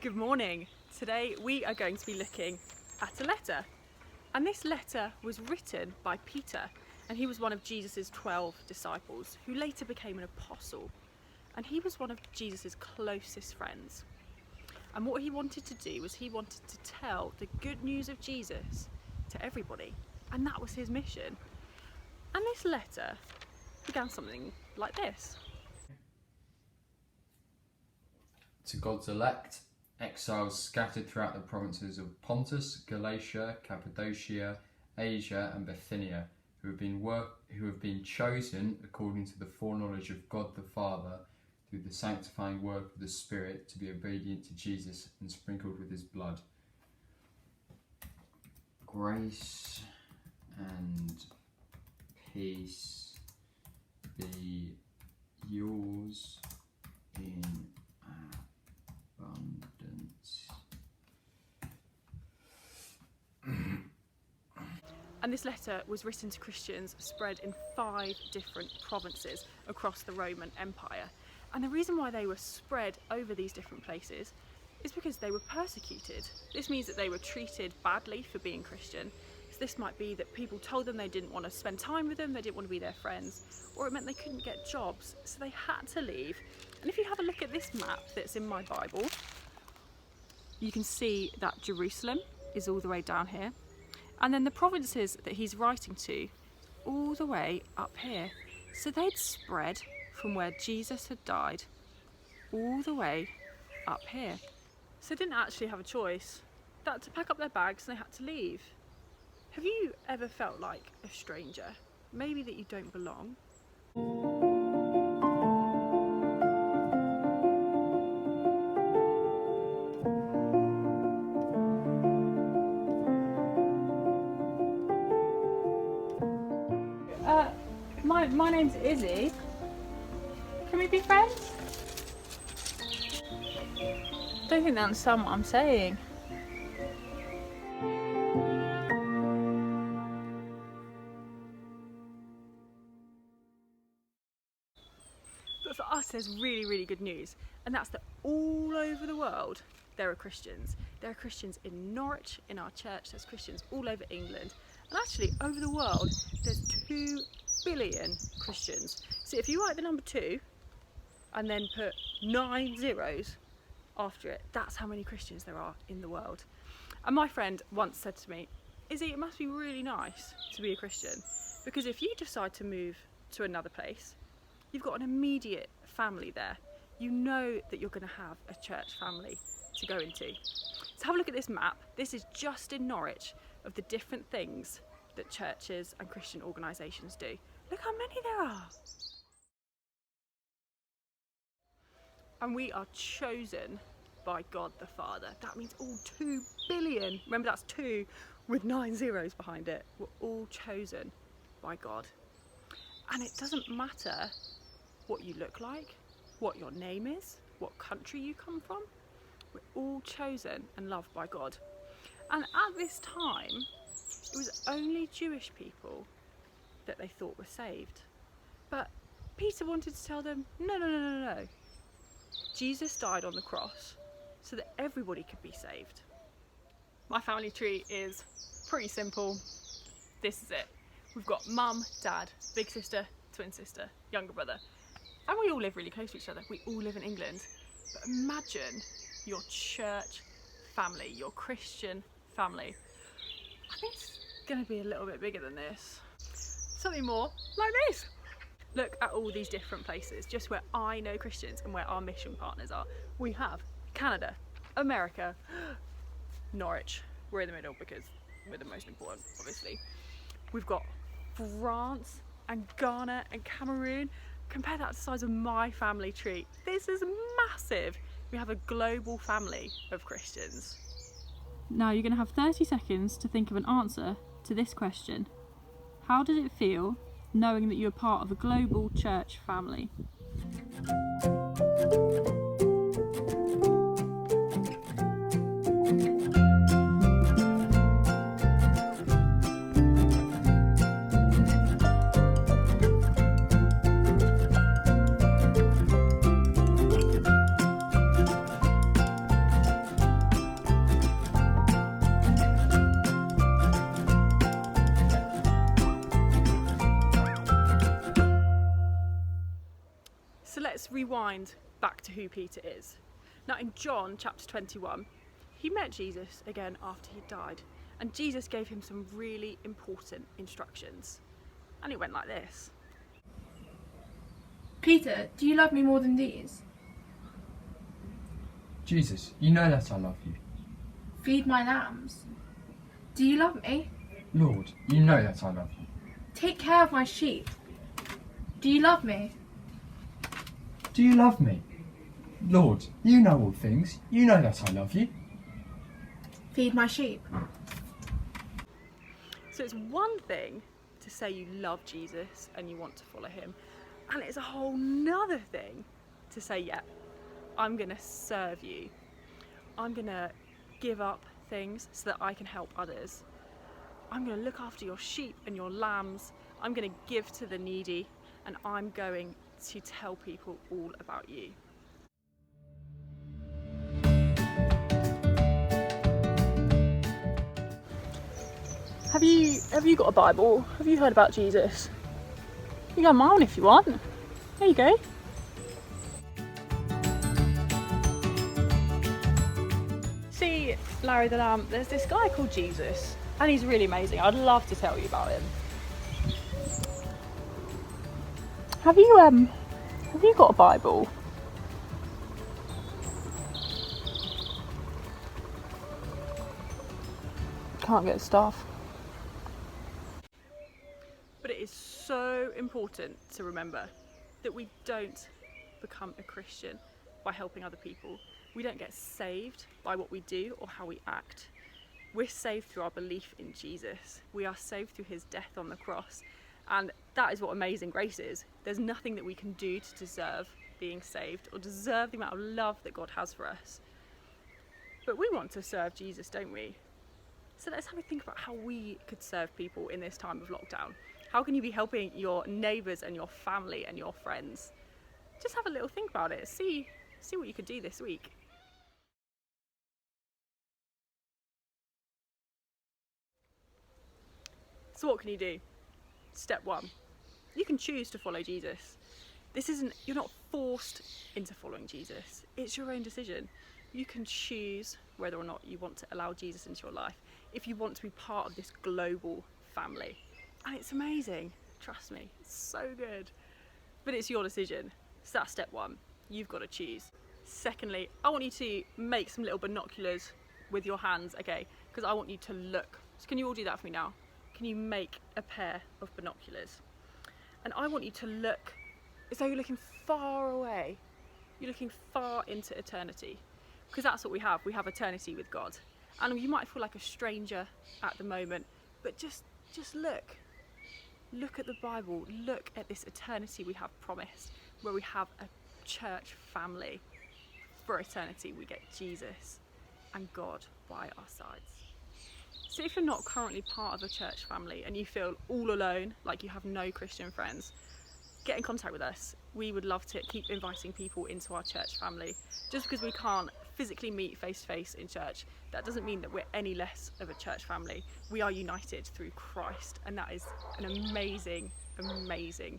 Good morning. Today we are going to be looking at a letter, and this letter was written by Peter, and he was one of Jesus's 12 disciples who later became an apostle, and he was one of Jesus's closest friends. And what he wanted to do was he wanted to tell the good news of Jesus to everybody, and that was his mission. And this letter began something like this. To God's elect, exiles scattered throughout the provinces of Pontus, Galatia, Cappadocia, Asia and Bithynia, who have been chosen according to the foreknowledge of God the Father through the sanctifying work of the Spirit to be obedient to Jesus and sprinkled with his blood. Grace and peace be yours in abundance. And this letter was written to Christians spread in 5 different provinces across the Roman Empire. And the reason why they were spread over these different places is because they were persecuted. This means that they were treated badly for being Christian. So this might be that people told them they didn't want to spend time with them, they didn't want to be their friends, or it meant they couldn't get jobs, so they had to leave. And if you have a look at this map that's in my Bible, you can see that Jerusalem is all the way down here. And then the provinces that he's writing to, all the way up here. So they'd spread from where Jesus had died, all the way up here. So they didn't actually have a choice. They had to pack up their bags and they had to leave. Have you ever felt like a stranger? Maybe that you don't belong? My name's Issy. Can we be friends? Don't think they understand what I'm saying. But for us there's really good news, and that's that all over the world there are Christians. There are Christians in Norwich, in our church, there's Christians all over England, and actually over the world there's 2 billion Christians. So if you write the number 2 and then put 9 zeros after it, that's how many Christians there are in the world. And my friend once said to me, Issy, it must be really nice to be a Christian, because if you decide to move to another place, you've got an immediate family there. You know that you're going to have a church family to go into. So have a look at this map. This is just in Norwich of the different things that churches and Christian organisations do. Look how many there are. And we are chosen by God the Father. That means all 2 billion. Remember, that's 2 with 9 zeros behind it. We're all chosen by God. And it doesn't matter what you look like, what your name is, what country you come from. We're all chosen and loved by God. And at this time, it was only Jewish people that they thought were saved. But Peter wanted to tell them, no. Jesus died on the cross so that everybody could be saved. My family tree is pretty simple. This is it. We've got mum, dad, big sister, twin sister, younger brother. And we all live really close to each other. We all live in England. But imagine your church family, your Christian family. I think it's going to be a little bit bigger than this. Something more like this. Look at all these different places, just where I know Christians and where our mission partners are. We have Canada, America, Norwich. We're in the middle because we're the most important, obviously. We've got France and Ghana and Cameroon. Compare that to the size of my family tree. This is massive. We have a global family of Christians. Now you're going to have 30 seconds to think of an answer to this question. How does it feel knowing that you're part of a global church family? rewind back to who Peter is. Now in John chapter 21, he met Jesus again after he died, and Jesus gave him some really important instructions. And it went like this. Peter, do you love me more than these? Jesus, you know that I love you. Feed my lambs. Do you love me? Lord, you know that I love you. Take care of my sheep. Do you love me? Do you love me? Lord, you know all things. You know that I love you. Feed my sheep. So it's one thing to say you love Jesus and you want to follow him, and it's a whole nother thing to say, yeah, I'm going to serve you. I'm going to give up things so that I can help others. I'm going to look after your sheep and your lambs. I'm going to give to the needy, and I'm going to tell people all about you. Have you got a Bible? Have you heard about Jesus? You got mine if you want. There you go. See, Larry the Lamb, there's this guy called Jesus, and he's really amazing. I'd love to tell you about him. Have you got a Bible? Can't get stuff. But it is so important to remember that we don't become a Christian by helping other people. We don't get saved by what we do or how we act. We're saved through our belief in Jesus. We are saved through his death on the cross. And that is what amazing grace is. There's nothing that we can do to deserve being saved or deserve the amount of love that God has for us. But we want to serve Jesus, don't we? So let's have a think about how we could serve people in this time of lockdown. How can you be helping your neighbours and your family and your friends? Just have a little think about it. See what you could do this week. So what can you do? Step 1. You can choose to follow Jesus. You're not forced into following Jesus. It's your own decision. You can choose whether or not you want to allow Jesus into your life, if you want to be part of this global family. And it's amazing, trust me, it's so good. But it's your decision. So that's step 1, you've got to choose. Secondly, I want you to make some little binoculars with your hands, okay? Because I want you to look. So can you all do that for me now? Can you make a pair of binoculars? And I want you to look as though you're looking far away. You're looking far into eternity. Because that's what we have. We have eternity with God. And you might feel like a stranger at the moment, but just look. Look at the Bible. Look at this eternity we have promised, where we have a church family. For eternity, we get Jesus and God by our sides. So if you're not currently part of a church family and you feel all alone, like you have no Christian friends, get in contact with us. We would love to keep inviting people into our church family. Just because we can't physically meet face to face in church, that doesn't mean that we're any less of a church family. We are united through Christ, and that is an amazing, amazing